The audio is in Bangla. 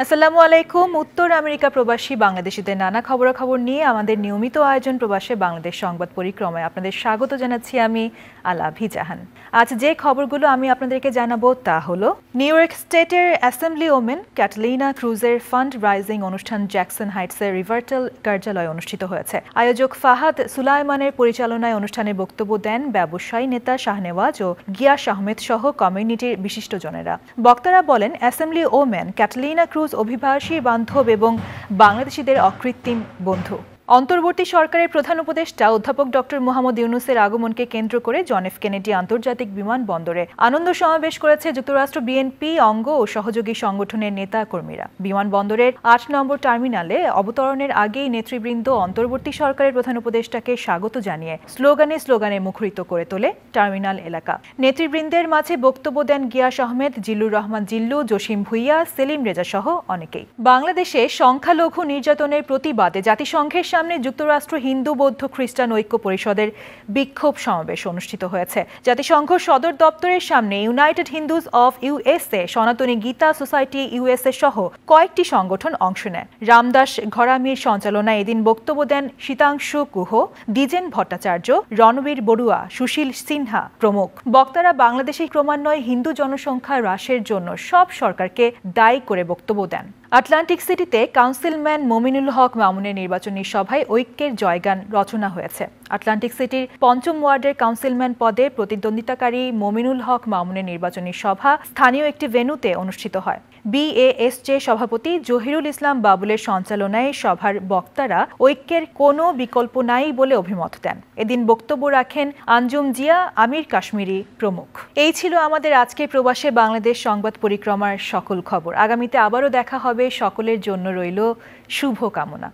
আসসালামু আলাইকুম। উত্তর আমেরিকা প্রবাসী বাংলাদেশিদের নানা খবরাখবর নিয়ে আমাদের নিয়মিত আয়োজন প্রবাসে বাংলাদেশ সংবাদ পরিক্রমায় আপনাদের স্বাগত জানাচ্ছি আমি আলাভি জাহান। আজ যে খবরগুলো আমি আপনাদেরকে জানাবো তা হলো নিউ ইয়র্ক স্টেটের অ্যাসেম্বলি ওমেন ক্যাটালিনা ক্রুজের ফান্ড রাইজিং অনুষ্ঠান জ্যাকসন হাইটসের রিভার্টাল কার্যালয়ে অনুষ্ঠিত হয়েছে। আয়োজক ফাহাদ সুলাইমানের পরিচালনায় অনুষ্ঠানে বক্তব্য দেন ব্যবসায়ী নেতা শাহনেওয়াজ ও গিয়াস আহমেদ সহ কমিউনিটির বিশিষ্টজনেরা। বক্তারা বলেন, অ্যাসেম্বলি ওমেন ক্যাটালিনা ক্রুজ অভিবাসী বান্ধব এবং বাংলাদেশিদের অকৃত্রিম বন্ধু। অন্তর্বর্তী সরকারের প্রধান উপদেষ্টা অধ্যাপক ডক্টর মোহাম্মদ ইউনূসের আগমনকে কেন্দ্র করে জন এফ কেনেডি আন্তর্জাতিক বিমানবন্দরে আনন্দ সমাবেশ করেছে যুক্তরাষ্ট্র বিএনপি অঙ্গ ও সহযোগী সংগঠনের নেতা কর্মীরা। বিমানবন্দরের ৮ নম্বর টার্মিনালে অবতরণের আগেই নেতৃবৃন্দ অন্তর্বর্তী সরকারের প্রধান উপদেষ্টাকে স্বাগত জানিয়ে স্লোগানে মুখরিত করে তোলে টার্মিনাল এলাকা। নেতৃবৃন্দের মাঝে বক্তব্য দেন গিয়াস আহমেদ, জিল্লুর রহমান জিল্লু, জসিম ভুইয়া, সেলিম রেজা সহ অনেকেই। বাংলাদেশে সংখ্যালঘু নির্যাতনের প্রতিবাদে জাতিসংঘের সামনে যুক্তরাষ্ট্র হিন্দু বৌদ্ধ খ্রিস্টান ঐক্য পরিষদের বিক্ষোভ সমাবেশ অনুষ্ঠিত হয়েছে। জাতিসংঘ সদর দপ্তরের সামনে ইউনাইটেড হিন্দুজ অফ ইউএসএ, সনাতনী গীতা সোসাইটি ইউএসএ সহ কয়েকটি সংগঠন অংশ নেয়। রামদাস ঘরামির সঞ্চালনায় এদিন বক্তব্য দেন শীতাংশু গুহ, দ্বিজেন ভট্টাচার্য, রণবীর বড়ুয়া, সুশীল সিনহা প্রমুখ। বক্তারা বাংলাদেশে ক্রমান্বয়ে হিন্দু জনসংখ্যা হ্রাসের জন্য সব সরকারকে দায়ী করে বক্তব্য দেন। আটলান্টিক সিটিতে কাউন্সিলম্যান মমিনুল হক মামুনের নির্বাচনী সভায় ঐক্যের জয়গান রচনা হয়েছে। আটলান্টিক সিটির ৫ম ওয়ার্ডের কাউন্সিলম্যান পদে প্রতিদ্বন্দ্বিতাকারী মমিনুল হক মামুনের নির্বাচনী সভা স্থানীয় একটি ভেন্যুতে অনুষ্ঠিত হয়। বিএএসজে সভাপতি জহিরুল ইসলাম বাবুলের সঞ্চালনায় সভার বক্তারা ঐক্যের কোনো বিকল্প নাই বলে অভিমত দেন। এদিন বক্তব্য রাখেন আঞ্জুম জিয়া, আমির কাশ্মীরি প্রমুখ। এই ছিল আমাদের আজকের প্রবাসে বাংলাদেশ সংবাদ পরিক্রমার সকল খবর। আগামীতে আবারও দেখা হবে। সকলের জন্য রইল শুভ কামনা।